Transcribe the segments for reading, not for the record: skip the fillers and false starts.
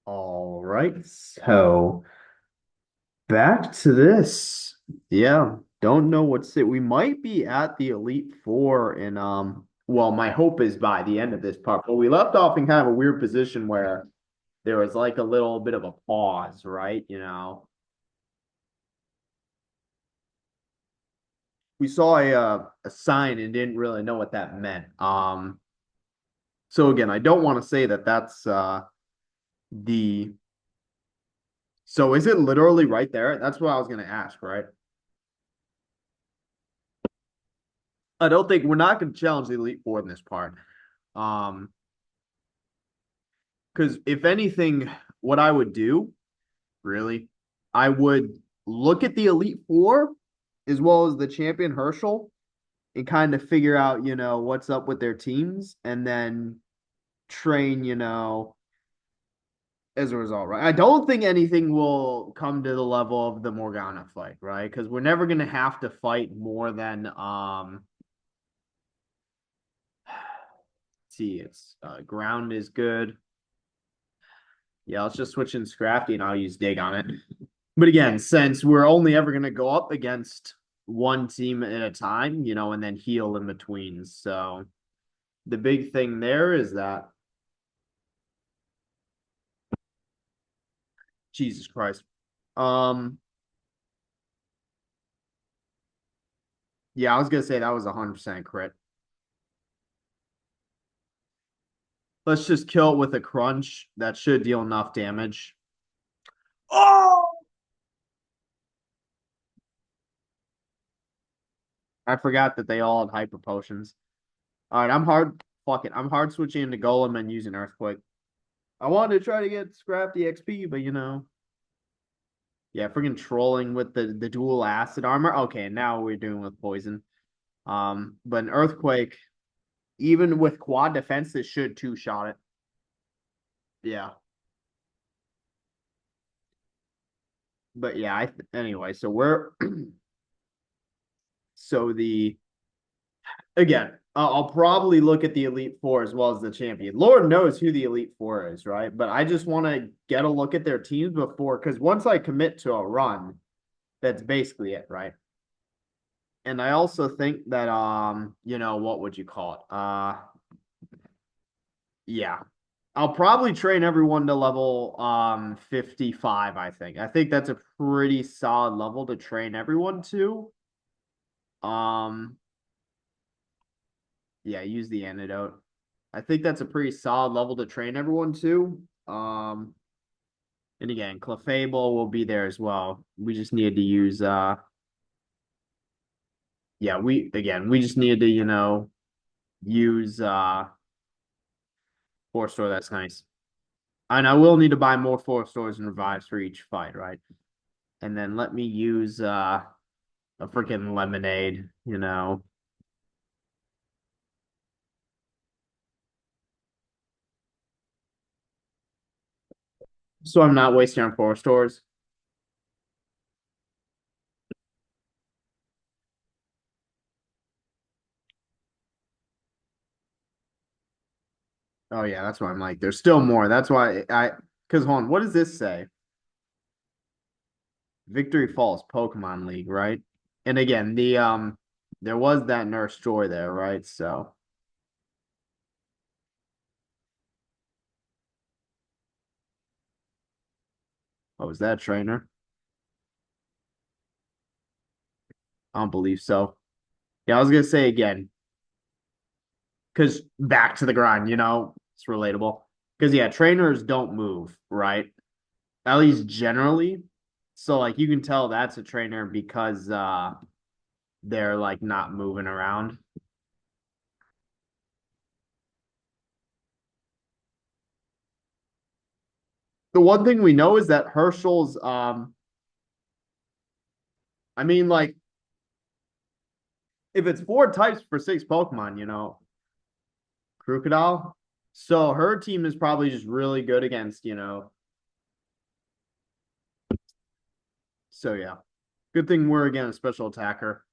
All right, so back to this. Yeah, don't know what's it. We might be at the Elite Four in well, my hope is by the end of this part, but we left off in kind of a weird position where there was like a little bit of a pause, right? We saw a sign and didn't really know what that meant. So again, I don't want to say that that's the so is it literally right there? That's what I was gonna ask, right? I don't think we're not going to challenge the Elite Four in this part. Um, because if anything, what I would do, really, I would look at the Elite Four as well as the champion Herschel and kind of figure out, what's up with their teams and then train, as a result, right? I don't think anything will come to the level of the Morgana fight, right? Because we're never going to have to fight more than see, it's ground is good. Yeah, let's just switch in Scrafty and I'll use Dig on it. But again, since we're only ever going to go up against one team at a time, and then heal in between. So the big thing there is that, Jesus Christ. Um, yeah, I was going to say that was 100% crit. Let's just kill it with a crunch. That should deal enough damage. Oh! I forgot that they all had hyper potions. All right, I'm hard. Fuck it. I'm hard switching into Golem and using Earthquake. I wanted to try to get Scrafty XP, but yeah, freaking trolling with the dual acid armor. Okay, now we're doing with poison. But an earthquake, even with quad defense, this should two shot it. Yeah. But yeah, anyway, so we're so the again, I'll probably look at the Elite Four as well as the champion. Lord knows who the Elite Four is, right? But I just want to get a look at their teams before, because once I commit to a run, that's basically it, right? And I also think that what would you call it? Yeah. I'll probably train everyone to level 55, I think. I think that's a pretty solid level to train everyone to. Um yeah, use the antidote. I think that's a pretty solid level to train everyone to. And again, Clefable will be there as well. We just needed to use yeah, we just needed to, use 4 store. That's nice. And I will need to buy more 4 stores and revives for each fight, right? And then let me use a freaking lemonade. So I'm not wasting on 4 stores. Oh yeah, that's why I'm like, there's still more. That's why because hold on, what does this say? Victory Falls Pokemon League, right? And again, there was that Nurse Joy there, right? So what was that trainer? I don't believe so. Yeah, I was gonna say again, because back to the grind, it's relatable. Because yeah, trainers don't move, right? At least generally. So like you can tell that's a trainer because they're like not moving around. The one thing we know is that Herschel's I mean like if it's 4 types for 6 Pokemon, Crocodile. So her team is probably just really good against. So yeah. Good thing we're again a special attacker.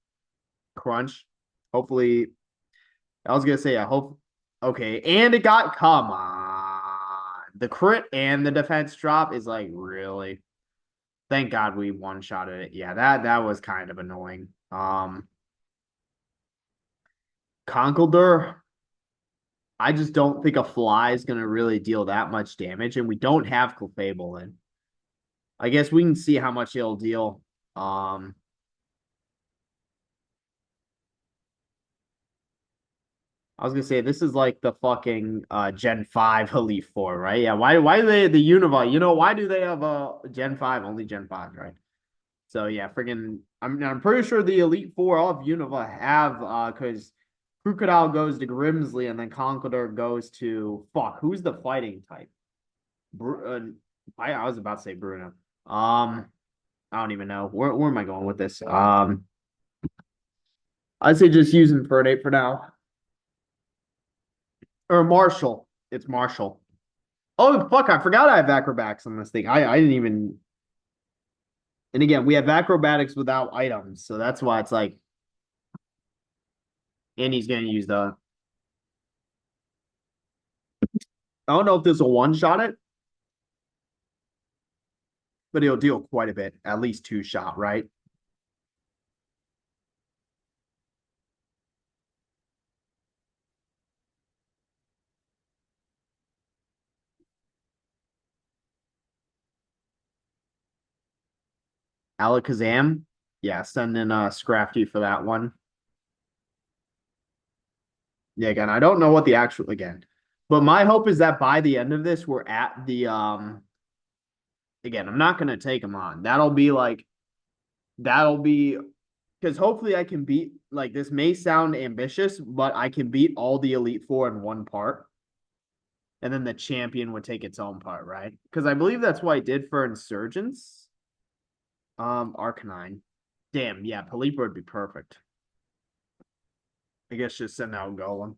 Crunch. Hopefully I was gonna say I hope okay, and it got come on. the crit and the defense drop is like really. Thank God we one shotted it. Yeah, that was kind of annoying. Conkeldurr, I just don't think a fly is gonna really deal that much damage, and we don't have Clefable in. I guess we can see how much he'll deal. Um, I was gonna say this is like the fucking Gen 5 Elite Four, right? Yeah, why do they the Unova? You know, why do they have a Gen 5? Only Gen 5, right? So yeah, friggin' I'm pretty sure the Elite Four of Unova have because Crocodile goes to Grimsley and then Conkeldurr goes to fuck, who's the fighting type? I was about to say Bruno. I don't even know. Where am I going with this? I'd say just use Infernape for now. Or Marshall. It's Marshall. Oh fuck! I forgot I have acrobatics on this thing. I didn't even. And again, we have acrobatics without items, so that's why it's like. And he's gonna use the. I don't know if this will one shot it, but he'll deal quite a bit. At least two shot, right? Alakazam. Yeah, send in Scrafty for that one. Yeah, again, I don't know what the actual again. But my hope is that by the end of this, we're at the again, I'm not gonna take him on. That'll be because hopefully I can beat like this may sound ambitious, but I can beat all the Elite Four in one part. And then the champion would take its own part, right? Because I believe that's what I did for Insurgents. Arcanine. Damn, yeah, Pelipper would be perfect. I guess just send out Golem.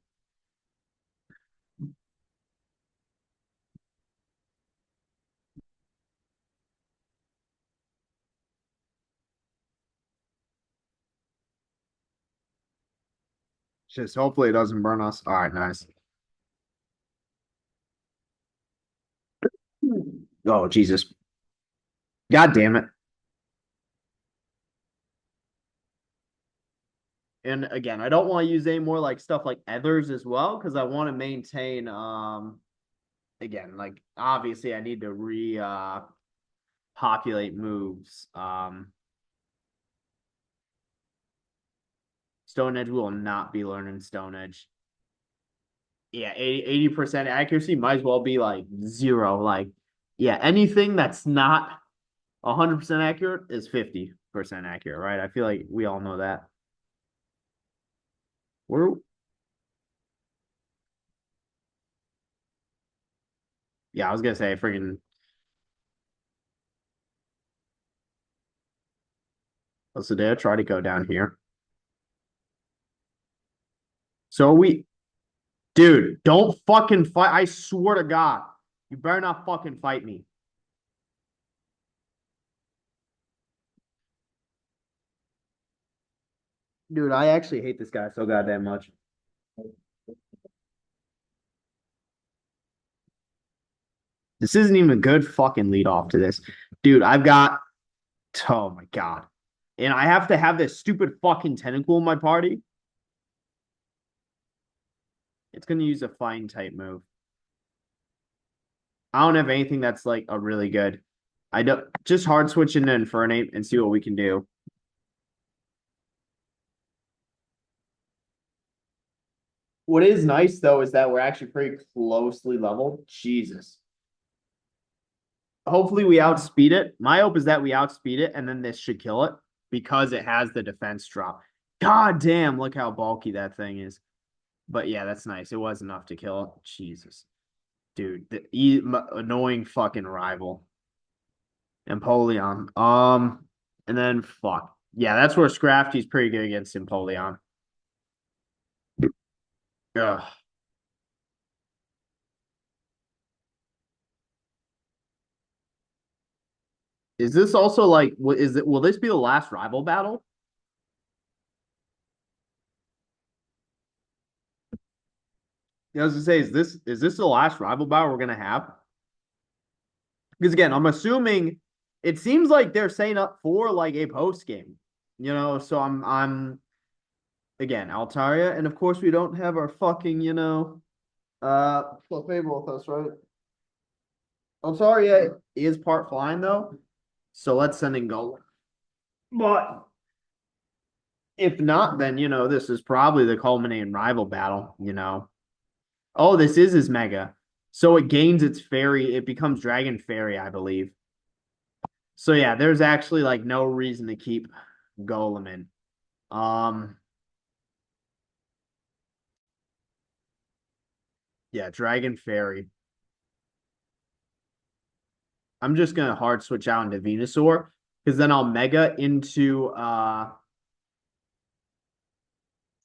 Just hopefully it doesn't burn us. All right, nice. Oh, Jesus. God damn it. And again, I don't want to use any more like stuff like Ethers as well, because I want to maintain again, like obviously I need to re populate moves. Stone Edge will not be learning Stone Edge. Yeah, 80% accuracy might as well be like zero. Like, yeah, anything that's not 100% accurate is 50% accurate, right? I feel like we all know that. We're yeah, I was gonna say freaking. So did I try to go down here? So we, dude, don't fucking fight. I swear to God, you better not fucking fight me. Dude, I actually hate this guy so goddamn much. This isn't even a good fucking lead off to this. Dude, I've got, oh my God. And I have to have this stupid fucking tentacle in my party. It's going to use a flying type move. I don't have anything that's like a really good. I don't just hard switch into Infernape and see what we can do. What is nice though is that we're actually pretty closely leveled. Jesus. Hopefully we outspeed it. My hope is that we outspeed it and then this should kill it because it has the defense drop. God damn, look how bulky that thing is. But yeah, that's nice. It was enough to kill it. Jesus. Dude, annoying fucking rival. Empoleon. And then fuck. Yeah, that's where Scrafty's pretty good against Empoleon. Ugh. Is this also like what is it will this be the last rival battle? I was gonna say, is this the last rival battle we're gonna have? Because again, I'm assuming it seems like they're setting up for like a post game, So I'm again Altaria, and of course we don't have our fucking Clefable with us, right? Altaria is part flying though, so let's send in Golem. But if not, then this is probably the culminating rival battle. Oh, this is his mega. So it gains its fairy, it becomes Dragon Fairy, I believe. So yeah, there's actually like no reason to keep Golem in. Um yeah, Dragon Fairy. I'm just gonna hard switch out into Venusaur because then I'll mega into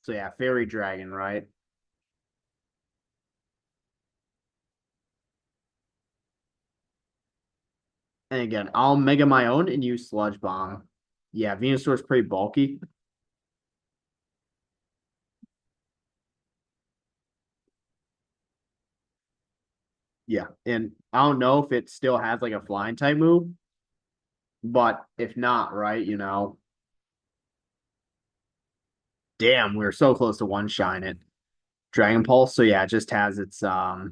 so yeah, Fairy Dragon, right? And again, I'll mega my own and use Sludge Bomb. Yeah, Venusaur's pretty bulky. Yeah, and I don't know if it still has like a flying type move, but if not, right, damn, we are so close to one shine it. Dragon Pulse, so yeah, it just has its yeah,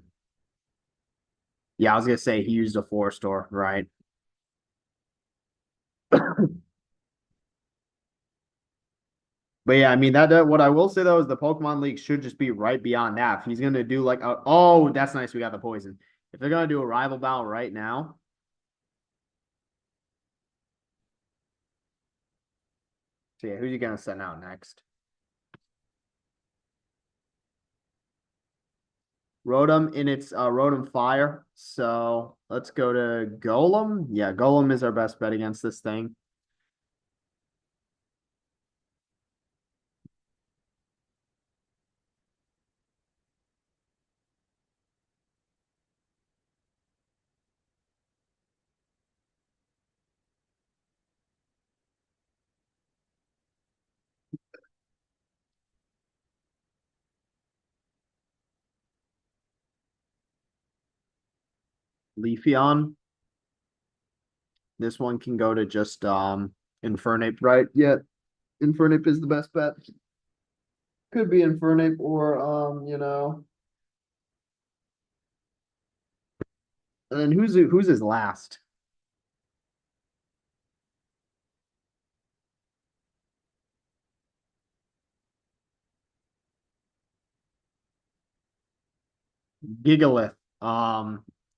I was gonna say he used a four store, right? But yeah, I mean that what I will say though is the Pokemon League should just be right beyond that. If he's gonna do like oh, that's nice, we got the poison. If they're gonna do a rival battle right now, so yeah, who's you gonna send out next? Rotom in its Rotom Fire. So let's go to Golem. Yeah, Golem is our best bet against this thing. Leafeon. This one can go to just Infernape, right? Yeah, Infernape is the best bet. Could be Infernape or and then who's his last? Gigalith.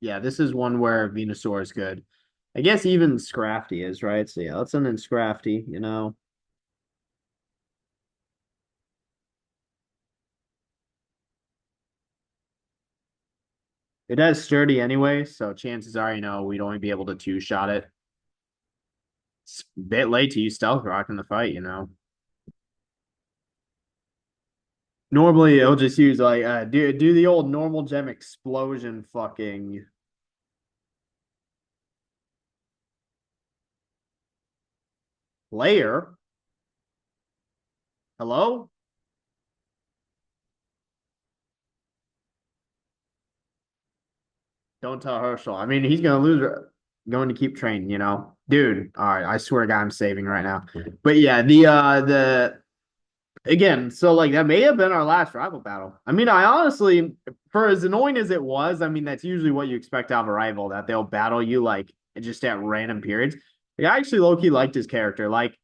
Yeah, this is one where Venusaur is good. I guess even Scrafty is, right? So yeah, let's send in Scrafty. It has sturdy anyway, so chances are, we'd only be able to two shot it. It's a bit late to use Stealth Rock in the fight. Normally it'll just use like do the old normal gem explosion fucking layer. Hello? Don't tell Herschel. I mean, he's gonna lose. Going to keep training. Dude. All right, I swear to God, I'm saving right now. But yeah, the again, so like that may have been our last rival battle. I mean, I honestly, for as annoying as it was, I mean, that's usually what you expect out of a rival that they'll battle you like just at random periods. Like, I actually low key liked his character. Like,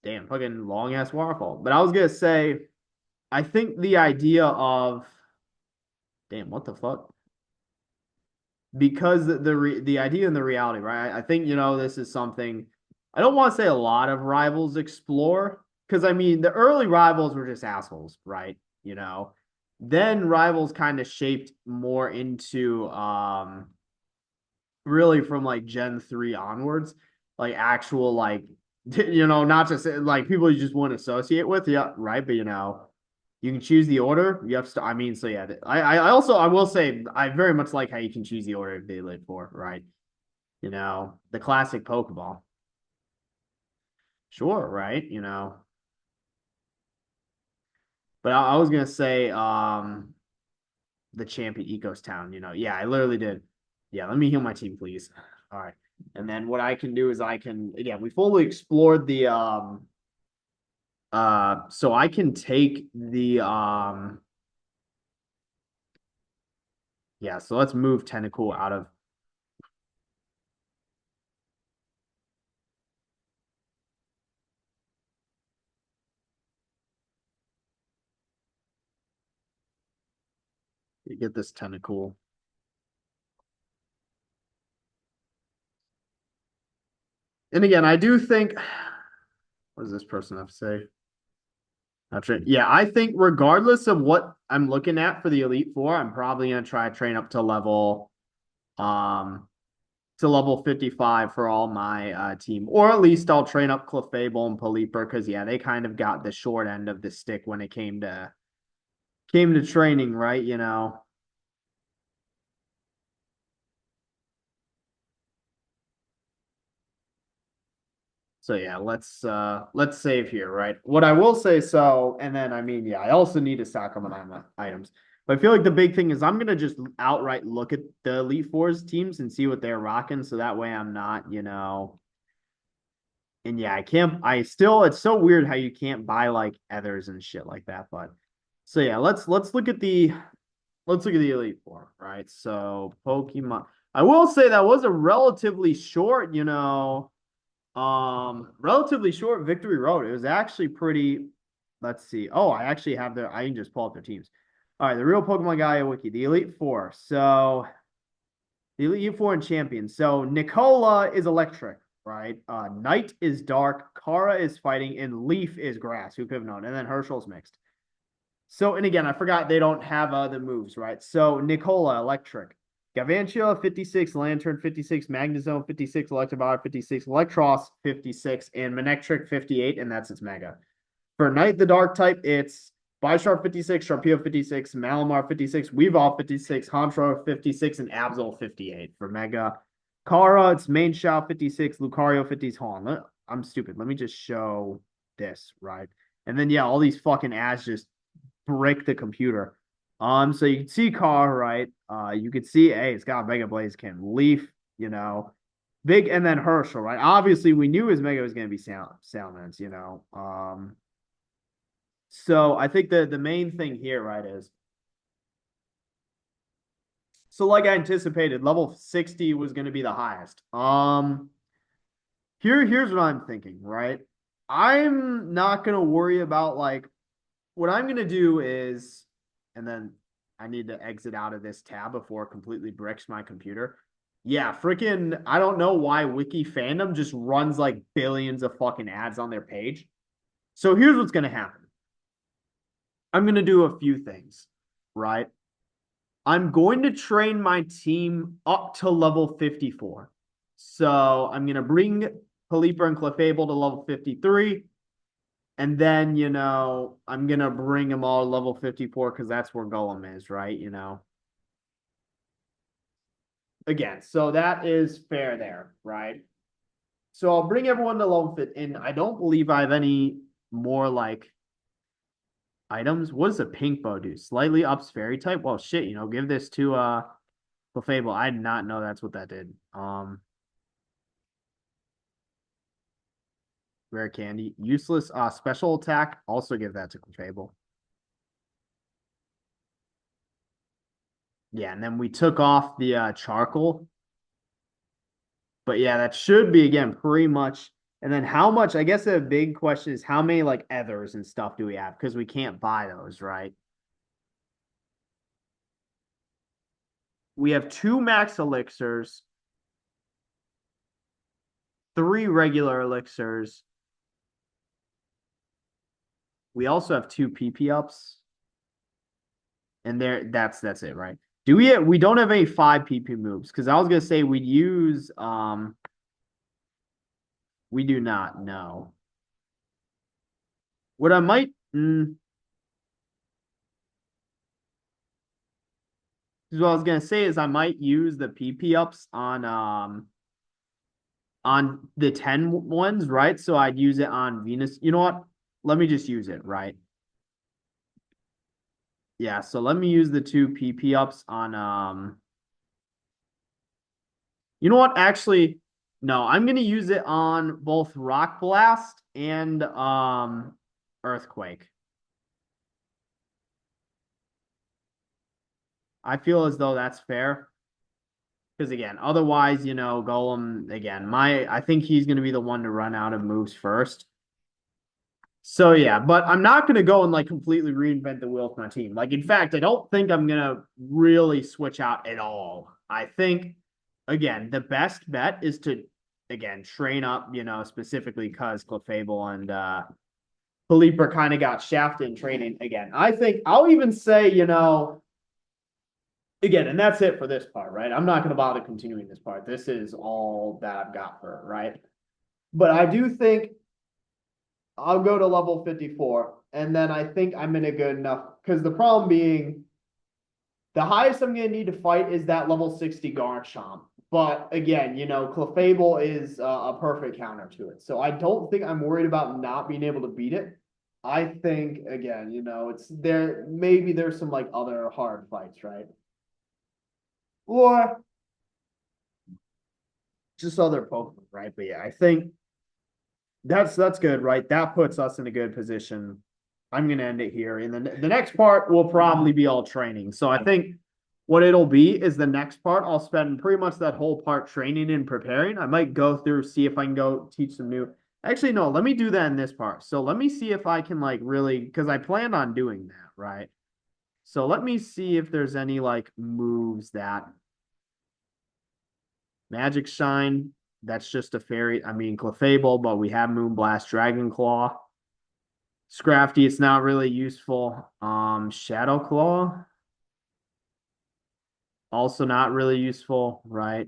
damn, fucking long ass waterfall. But I was gonna say, I think the idea of damn, what the fuck? Because the idea and the reality, right? I think this is something I don't want to say a lot of rivals explore because I mean the early rivals were just assholes, right? Then rivals kind of shaped more into really from like Gen 3 onwards, like actual like not just like people you just want to associate with, yeah, right? But you can choose the order. You have to. I mean, so yeah. I also I will say I very much like how you can choose the order they live for, right? The classic Pokeball. Sure, right? But I was gonna say the champion Ecos Town. Yeah, I literally did. Yeah, let me heal my team, please. All right. And then what I can do is I can again, we fully explored the so I can take the yeah, so let's move Tentacle out of get this Tentacle. And again, I do think what does this person have to say? Not sure. Yeah, I think regardless of what I'm looking at for the Elite Four, I'm probably gonna try to train up um to level 55 for all my team. Or at least I'll train up Clefable and Pelipper because yeah, they kind of got the short end of the stick when it came to training, right? You know. So yeah, let's save here, right? What I will say so, and then I mean, yeah, I also need to stack them on my items. But I feel like the big thing is I'm gonna just outright look at the Elite Fours teams and see what they're rocking, so that way I'm not, and yeah, I can't I still it's so weird how you can't buy like ethers and shit like that. But so yeah, let's look at the Elite Four, right? So Pokemon. I will say that was a relatively short, relatively short victory road. It was actually pretty. Let's see. Oh, I actually have their. I can just pull up their teams. All right, the real Pokemon Gaia wiki, the Elite Four. So the Elite Four and champions. So Nicola is electric, right? Knight is dark, Kara is fighting, and Leaf is grass. Who could have known? And then Herschel's mixed. So, and again, I forgot they don't have other moves, right? So Nicola, electric. Gavantia, 56, Lantern, 56, Magnezone, 56, Electivire, 56, Electros, 56, and Manectric, 58, and that's its mega. For Knight, the Dark type, it's Bisharp, 56, Sharpedo, 56, Malamar, 56, Weavile, 56, Hantro, 56, and Absol, 58 for mega. Kara, it's Main Shao, 56, Lucario, 50s. Hold on, I'm stupid. Let me just show this, right? And then, yeah, all these fucking ads just break the computer. So you can see Car, right? You could see, hey, it's got Mega Blaziken, Leaf, big, and then Herschel, right? Obviously, we knew his Mega was going to be Salmons. So I think the main thing here, right, is so like I anticipated, level 60 was going to be the highest. Here's what I'm thinking, right? I'm not going to worry about like what I'm gonna do is, and then I need to exit out of this tab before it completely bricks my computer. Yeah, freaking, I don't know why Wiki Fandom just runs like billions of fucking ads on their page. So here's what's gonna happen. I'm gonna do a few things, right? I'm going to train my team up to level 54. So I'm gonna bring Pelipper and Clefable to level 53. And then, I'm gonna bring them all to level 54 because that's where Golem is, right? Again, so that is fair there, right? So I'll bring everyone to level fit, and I don't believe I have any more like items. What does a pink bow do? Slightly ups fairy type? Well, shit, give this to Clefable. I did not know that's what that did. Rare candy. Useless special attack. Also give that to Clefable. Yeah, and then we took off the charcoal. But yeah, that should be again pretty much. And then how much? I guess the big question is how many like ethers and stuff do we have? Because we can't buy those, right? We have two max elixirs, three regular elixirs. We also have two PP ups, and that's it, right? We don't have any 5 PP moves because I was gonna say we'd use we do not know. What I might what I was gonna say is I might use the PP ups on the 10 ones, right? So I'd use it on Venus. You know what? Let me just use it, right? Yeah, so let me use the two PP ups You know what? Actually, no, I'm gonna use it on both Rock Blast and Earthquake. I feel as though that's fair. Because again, otherwise, Golem again, I think he's gonna be the one to run out of moves first. So yeah, but I'm not gonna go and like completely reinvent the wheel for my team. Like, in fact, I don't think I'm gonna really switch out at all. I think again, the best bet is to again train up, specifically because Clefable and Philippe kind of got shafted in training again. I think I'll even say, again, and that's it for this part, right? I'm not gonna bother continuing this part. This is all that I've got for it, right? But I do think I'll go to level 54, and then I think I'm in a good enough because the problem being the highest I'm going to need to fight is that level 60 Garchomp. But again, Clefable is a perfect counter to it. So I don't think I'm worried about not being able to beat it. I think again, it's there. Maybe there's some like other hard fights, right? Or just other Pokemon, right? But yeah, I think that's good, right? That puts us in a good position. I'm gonna end it here, and then the next part will probably be all training. So I think what it'll be is the next part. I'll spend pretty much that whole part training and preparing. I might go through, see if I can go teach some new. Actually, no, let me do that in this part. So let me see if I can like really, because I planned on doing that, right? So let me see if there's any like moves that Magic Shine. That's just a fairy. I mean, Clefable, but we have Moonblast, Dragon Claw. Scrafty, it's not really useful. Shadow Claw, also not really useful, right?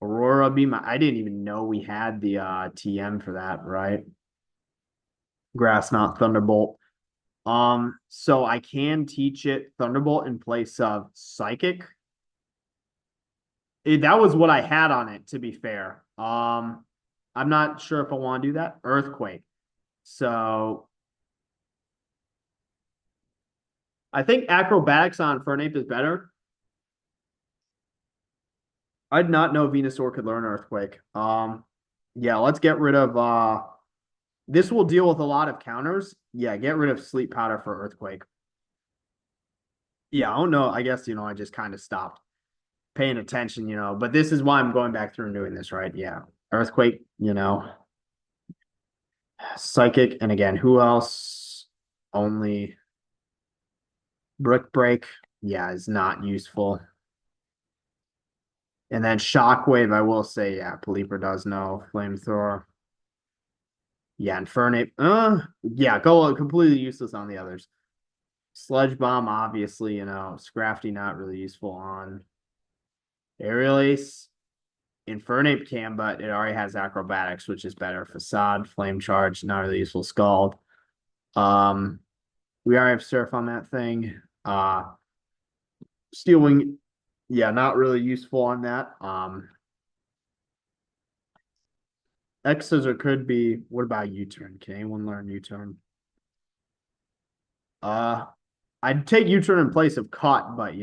Aurora Beam, I didn't even know we had the TM for that, right? Grass, not Thunderbolt. So I can teach it Thunderbolt in place of Psychic. That was what I had on it, to be fair. I'm not sure if I want to do that. Earthquake. So I think Acrobatics on Fernape is better. I did not know Venusaur could learn Earthquake. Yeah, let's get rid of this will deal with a lot of counters. Yeah, get rid of Sleep Powder for Earthquake. Yeah, I don't know. I guess, I just kind of stopped paying attention, but this is why I'm going back through and doing this, right? Yeah. Earthquake, Psychic, and again, who else? Only Brick Break, yeah, is not useful. And then Shockwave, I will say, yeah, Pelipper does know. Flamethrower. Yeah, and Fernape. Yeah, go completely useless on the others. Sludge Bomb, obviously, Scrafty not really useful on Aerial Ace. Infernape can, but it already has Acrobatics, which is better. Facade, Flame Charge, not really useful. Scald. Um, we already have Surf on that thing. Steel Wing, yeah, not really useful on that. X Scissor could be. What about U-turn? Can anyone learn U-turn? Uh, I'd take U-turn in place of cut, but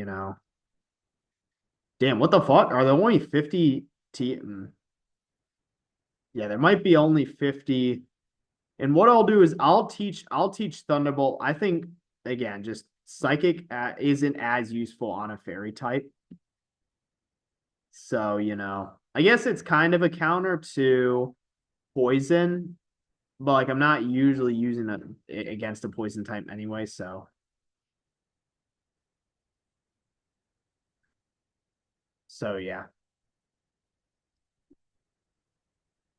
damn, what the fuck? Are there only 50 T? Yeah, there might be only 50. And what I'll do is I'll teach Thunderbolt. I think again, just Psychic isn't as useful on a fairy type. So, I guess it's kind of a counter to poison, but like I'm not usually using it against a poison type anyway, so yeah.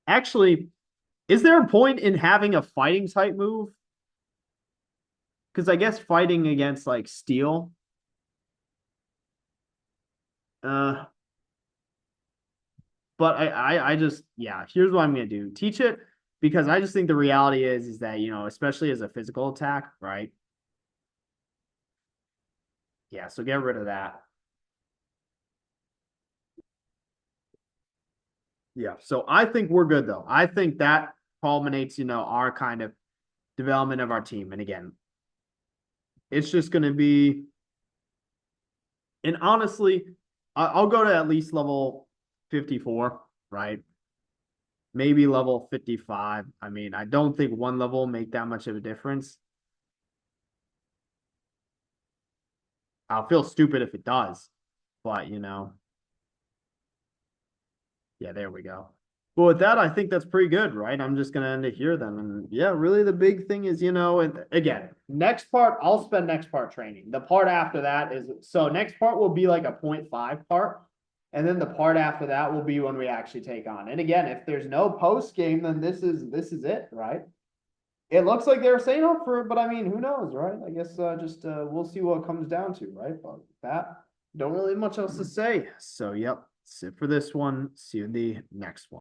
Actually, is there a point in having a fighting type move? Because I guess fighting against like steel. Uh, but I just yeah, here's what I'm gonna do. Teach it because I just think the reality is that, especially as a physical attack, right? Yeah, so get rid of that. Yeah. So I think we're good though. I think that culminates, our kind of development of our team. And again, it's just gonna be and honestly, I'll go to at least level 54, right? Maybe level 55. I mean, I don't think one level will make that much of a difference. I'll feel stupid if it does, but yeah, there we go. Well, with that, I think that's pretty good, right? I'm just gonna end it here then. And yeah, really the big thing is, and again, next part, I'll spend next part training. The part after that is so next part will be like a 0.5 part. And then the part after that will be when we actually take on. And again, if there's no post game, then this is it, right? It looks like they're saying up for it, but I mean, who knows, right? I guess just we'll see what it comes down to, right? But that don't really much else to say. So yep, that's it for this one. See you in the next one.